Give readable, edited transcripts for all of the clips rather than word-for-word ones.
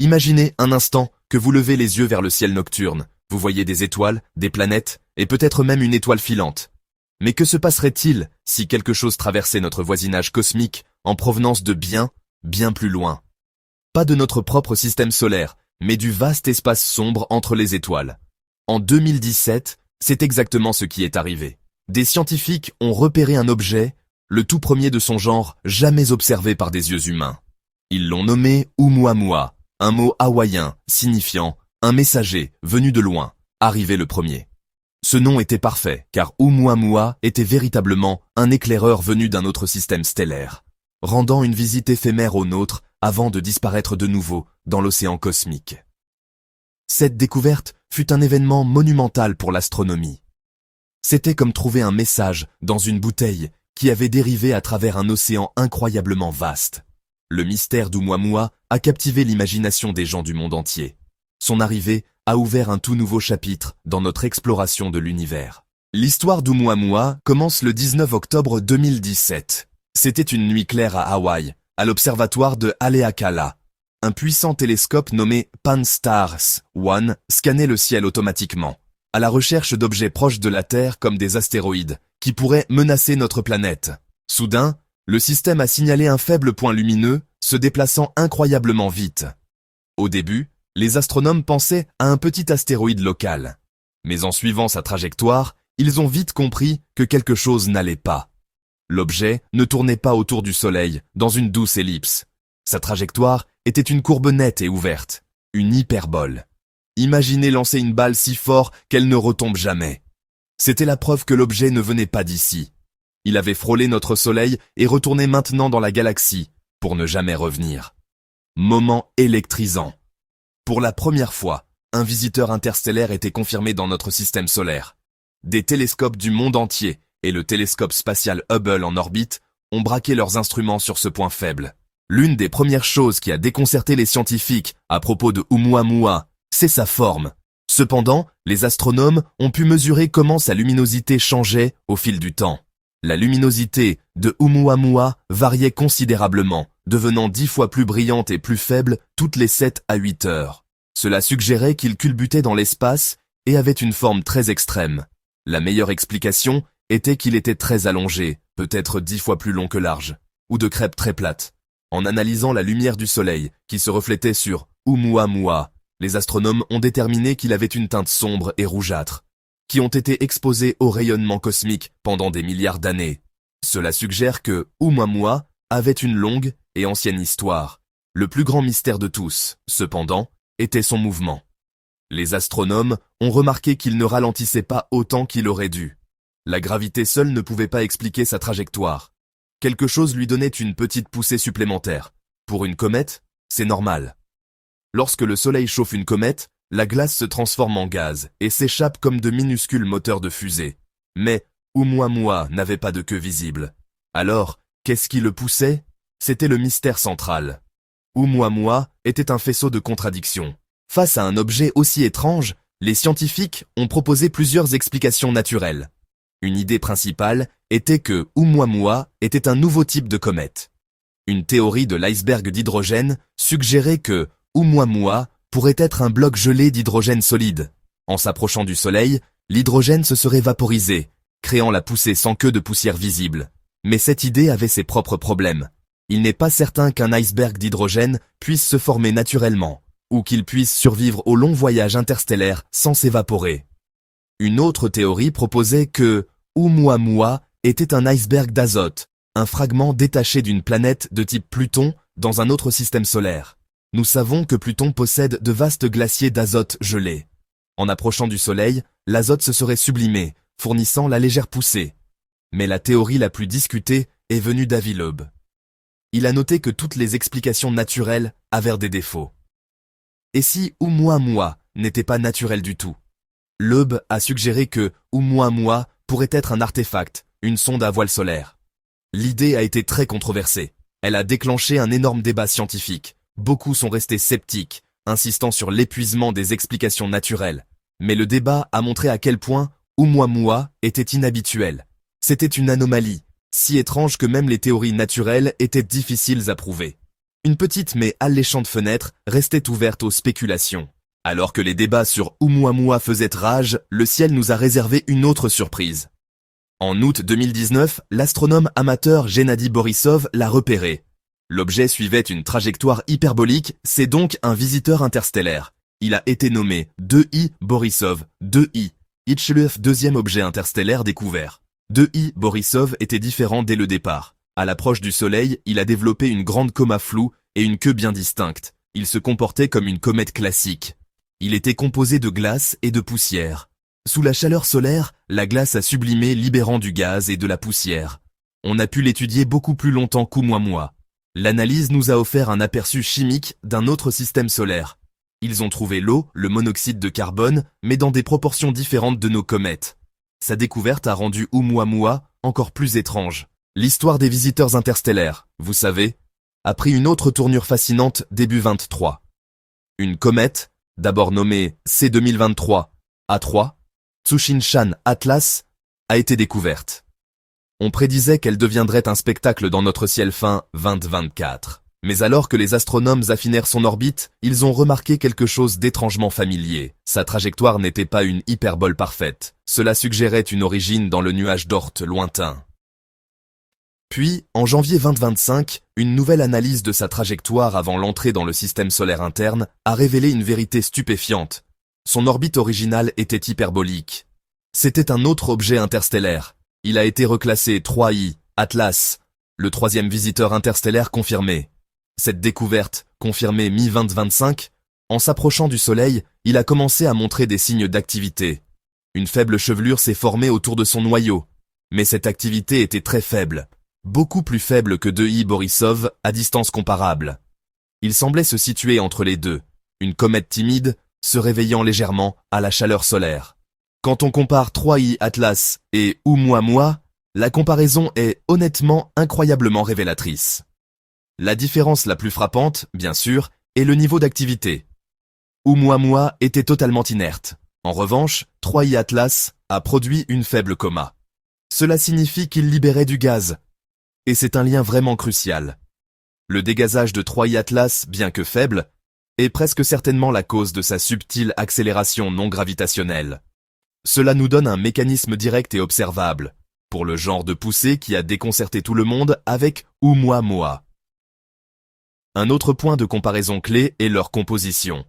Imaginez un instant que vous levez les yeux vers le ciel nocturne. Vous voyez des étoiles, des planètes, et peut-être même une étoile filante. Mais que se passerait-il si quelque chose traversait notre voisinage cosmique en provenance de bien plus loin? Pas de notre propre système solaire, mais du vaste espace sombre entre les étoiles. En 2017, c'est exactement ce qui est arrivé. Des scientifiques ont repéré un objet, le tout premier de son genre, jamais observé par des yeux humains. Ils l'ont nommé Oumuamua, un mot hawaïen signifiant « un messager venu de loin, arrivé le premier ». Ce nom était parfait, car Oumuamua était véritablement un éclaireur venu d'un autre système stellaire, rendant une visite éphémère au nôtre avant de disparaître de nouveau dans l'océan cosmique. Cette découverte fut un événement monumental pour l'astronomie. C'était comme trouver un message dans une bouteille qui avait dérivé à travers un océan incroyablement vaste. Le mystère d'Oumuamua a captivé l'imagination des gens du monde entier. Son arrivée a ouvert un tout nouveau chapitre dans notre exploration de l'univers. L'histoire d'Oumuamua commence le 19 octobre 2017. C'était une nuit claire à Hawaï, à l'observatoire de Haleakala. Un puissant télescope nommé Pan-STARRS-1 scannait le ciel automatiquement, à la recherche d'objets proches de la Terre comme des astéroïdes, qui pourraient menacer notre planète. Soudain, le système a signalé un faible point lumineux, se déplaçant incroyablement vite. Au début, les astronomes pensaient à un petit astéroïde local. Mais en suivant sa trajectoire, ils ont vite compris que quelque chose n'allait pas. L'objet ne tournait pas autour du Soleil, dans une douce ellipse. Sa trajectoire était une courbe nette et ouverte, une hyperbole. Imaginez lancer une balle si fort qu'elle ne retombe jamais. C'était la preuve que l'objet ne venait pas d'ici. Il avait frôlé notre Soleil et retournait maintenant dans la galaxie, pour ne jamais revenir. Moment électrisant. Pour la première fois, un visiteur interstellaire était confirmé dans notre système solaire. Des télescopes du monde entier et le télescope spatial Hubble en orbite ont braqué leurs instruments sur ce point faible. L'une des premières choses qui a déconcerté les scientifiques à propos de Oumuamua, c'est sa forme. Cependant, les astronomes ont pu mesurer comment sa luminosité changeait au fil du temps. La luminosité de Oumuamua variait considérablement, devenant 10 fois plus brillante et plus faible toutes les 7 à 8 heures. Cela suggérait qu'il culbutait dans l'espace et avait une forme très extrême. La meilleure explication était qu'il était très allongé, peut-être 10 fois plus long que large, ou de crêpe très plate. En analysant la lumière du soleil qui se reflétait sur Oumuamua, les astronomes ont déterminé qu'il avait une teinte sombre et rougeâtre, qui ont été exposés au rayonnement cosmique pendant des milliards d'années. Cela suggère que Oumuamua avait une longue et ancienne histoire. Le plus grand mystère de tous, cependant, était son mouvement. Les astronomes ont remarqué qu'il ne ralentissait pas autant qu'il aurait dû. La gravité seule ne pouvait pas expliquer sa trajectoire. Quelque chose lui donnait une petite poussée supplémentaire. Pour une comète, c'est normal. Lorsque le Soleil chauffe une comète, la glace se transforme en gaz et s'échappe comme de minuscules moteurs de fusée. Mais Oumuamua n'avait pas de queue visible. Alors, qu'est-ce qui le poussait? C'était le mystère central. Oumuamua était un faisceau de contradictions. Face à un objet aussi étrange, les scientifiques ont proposé plusieurs explications naturelles. Une idée principale était que Oumuamua était un nouveau type de comète. Une théorie de l'iceberg d'hydrogène suggérait que Oumuamua pourrait être un bloc gelé d'hydrogène solide. En s'approchant du Soleil, l'hydrogène se serait vaporisé, créant la poussée sans queue de poussière visible. Mais cette idée avait ses propres problèmes. Il n'est pas certain qu'un iceberg d'hydrogène puisse se former naturellement, ou qu'il puisse survivre au long voyage interstellaire sans s'évaporer. Une autre théorie proposait que Oumuamua était un iceberg d'azote, un fragment détaché d'une planète de type Pluton dans un autre système solaire. Nous savons que Pluton possède de vastes glaciers d'azote gelés. En approchant du Soleil, l'azote se serait sublimé, fournissant la légère poussée. Mais la théorie la plus discutée est venue d'Avi Loeb. Il a noté que toutes les explications naturelles avaient des défauts. Et si Oumuamua n'était pas naturel du tout? Loeb a suggéré que Oumuamua pourrait être un artefact, une sonde à voile solaire. L'idée a été très controversée. Elle a déclenché un énorme débat scientifique. Beaucoup sont restés sceptiques, insistant sur l'épuisement des explications naturelles. Mais le débat a montré à quel point Oumuamua était inhabituel. C'était une anomalie, si étrange que même les théories naturelles étaient difficiles à prouver. Une petite mais alléchante fenêtre restait ouverte aux spéculations. Alors que les débats sur Oumuamua faisaient rage, le ciel nous a réservé une autre surprise. En août 2019, l'astronome amateur Gennady Borisov l'a repéré. L'objet suivait une trajectoire hyperbolique, c'est donc un visiteur interstellaire. Il a été nommé 2I Borisov, 2I, Itchluf, deuxième objet interstellaire découvert. 2I Borisov était différent dès le départ. À l'approche du Soleil, il a développé une grande coma floue et une queue bien distincte. Il se comportait comme une comète classique. Il était composé de glace et de poussière. Sous la chaleur solaire, la glace a sublimé libérant du gaz et de la poussière. On a pu l'étudier beaucoup plus longtemps qu'Oumuamua. L'analyse nous a offert un aperçu chimique d'un autre système solaire. Ils ont trouvé l'eau, le monoxyde de carbone, mais dans des proportions différentes de nos comètes. Sa découverte a rendu Oumuamua encore plus étrange. L'histoire des visiteurs interstellaires, vous savez, a pris une autre tournure fascinante début 23. Une comète, d'abord nommée C2023 A3, Tsushinshan Atlas, a été découverte. On prédisait qu'elle deviendrait un spectacle dans notre ciel fin 2024. Mais alors que les astronomes affinèrent son orbite, ils ont remarqué quelque chose d'étrangement familier. Sa trajectoire n'était pas une hyperbole parfaite. Cela suggérait une origine dans le nuage d'Oort lointain. Puis, en janvier 2025, une nouvelle analyse de sa trajectoire avant l'entrée dans le système solaire interne a révélé une vérité stupéfiante. Son orbite originale était hyperbolique. C'était un autre objet interstellaire. Il a été reclassé 3I, Atlas, le troisième visiteur interstellaire confirmé. Cette découverte, confirmée mi-2025, en s'approchant du Soleil, il a commencé à montrer des signes d'activité. Une faible chevelure s'est formée autour de son noyau, mais cette activité était très faible, beaucoup plus faible que 2I Borisov à distance comparable. Il semblait se situer entre les deux, une comète timide, se réveillant légèrement à la chaleur solaire. Quand on compare 3I Atlas et Oumuamua, la comparaison est honnêtement incroyablement révélatrice. La différence la plus frappante, bien sûr, est le niveau d'activité. Oumuamua était totalement inerte. En revanche, 3I Atlas a produit une faible coma. Cela signifie qu'il libérait du gaz. Et c'est un lien vraiment crucial. Le dégazage de 3I Atlas, bien que faible, est presque certainement la cause de sa subtile accélération non gravitationnelle. Cela nous donne un mécanisme direct et observable, pour le genre de poussée qui a déconcerté tout le monde avec Oumuamua. Un autre point de comparaison clé est leur composition.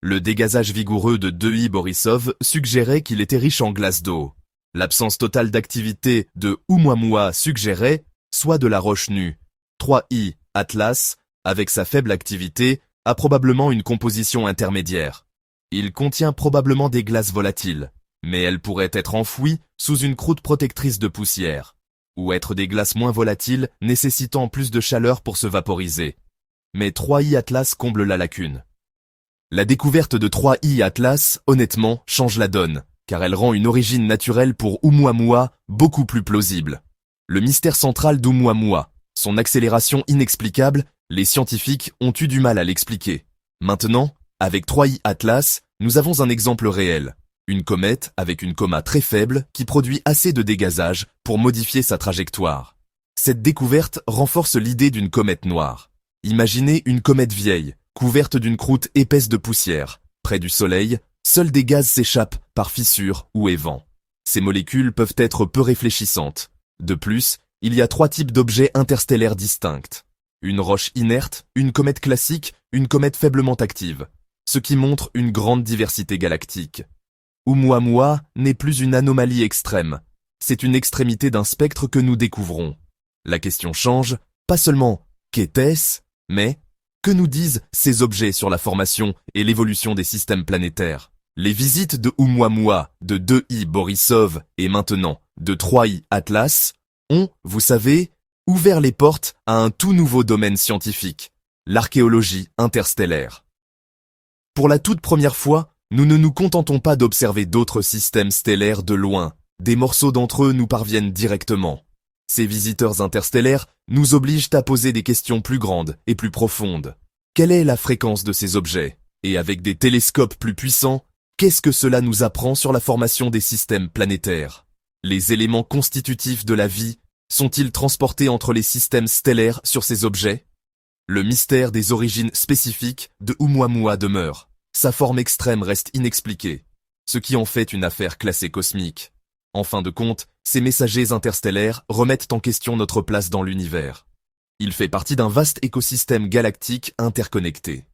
Le dégazage vigoureux de 2I Borisov suggérait qu'il était riche en glace d'eau. L'absence totale d'activité de Oumuamua suggérait soit de la roche nue. 3I Atlas, avec sa faible activité, a probablement une composition intermédiaire. Il contient probablement des glaces volatiles, mais elles pourraient être enfouies sous une croûte protectrice de poussière, ou être des glaces moins volatiles nécessitant plus de chaleur pour se vaporiser. Mais 3I Atlas comble la lacune. La découverte de 3I Atlas, honnêtement, change la donne, car elle rend une origine naturelle pour Oumuamua beaucoup plus plausible. Le mystère central d'Oumuamua, son accélération inexplicable, les scientifiques ont eu du mal à l'expliquer. Maintenant, avec 3I Atlas, nous avons un exemple réel. Une comète avec une coma très faible qui produit assez de dégazage pour modifier sa trajectoire. Cette découverte renforce l'idée d'une comète noire. Imaginez une comète vieille, couverte d'une croûte épaisse de poussière. Près du Soleil, seuls des gaz s'échappent par fissures ou évents. Ces molécules peuvent être peu réfléchissantes. De plus, il y a 3 types d'objets interstellaires distincts. Une roche inerte, une comète classique, une comète faiblement active. Ce qui montre une grande diversité galactique. Oumuamua n'est plus une anomalie extrême. C'est une extrémité d'un spectre que nous découvrons. La question change, pas seulement qu'était-ce, mais que nous disent ces objets sur la formation et l'évolution des systèmes planétaires. Les visites de Oumuamua, de 2I Borisov et maintenant de 3I Atlas ont, vous savez, ouvert les portes à un tout nouveau domaine scientifique, l'archéologie interstellaire. Pour la toute première fois, nous ne nous contentons pas d'observer d'autres systèmes stellaires de loin. Des morceaux d'entre eux nous parviennent directement. Ces visiteurs interstellaires nous obligent à poser des questions plus grandes et plus profondes. Quelle est la fréquence de ces objets? Et avec des télescopes plus puissants, qu'est-ce que cela nous apprend sur la formation des systèmes planétaires? Les éléments constitutifs de la vie sont-ils transportés entre les systèmes stellaires sur ces objets? Le mystère des origines spécifiques de Oumuamua demeure. Sa forme extrême reste inexpliquée, ce qui en fait une affaire classée cosmique. En fin de compte, ces messagers interstellaires remettent en question notre place dans l'univers. Il fait partie d'un vaste écosystème galactique interconnecté.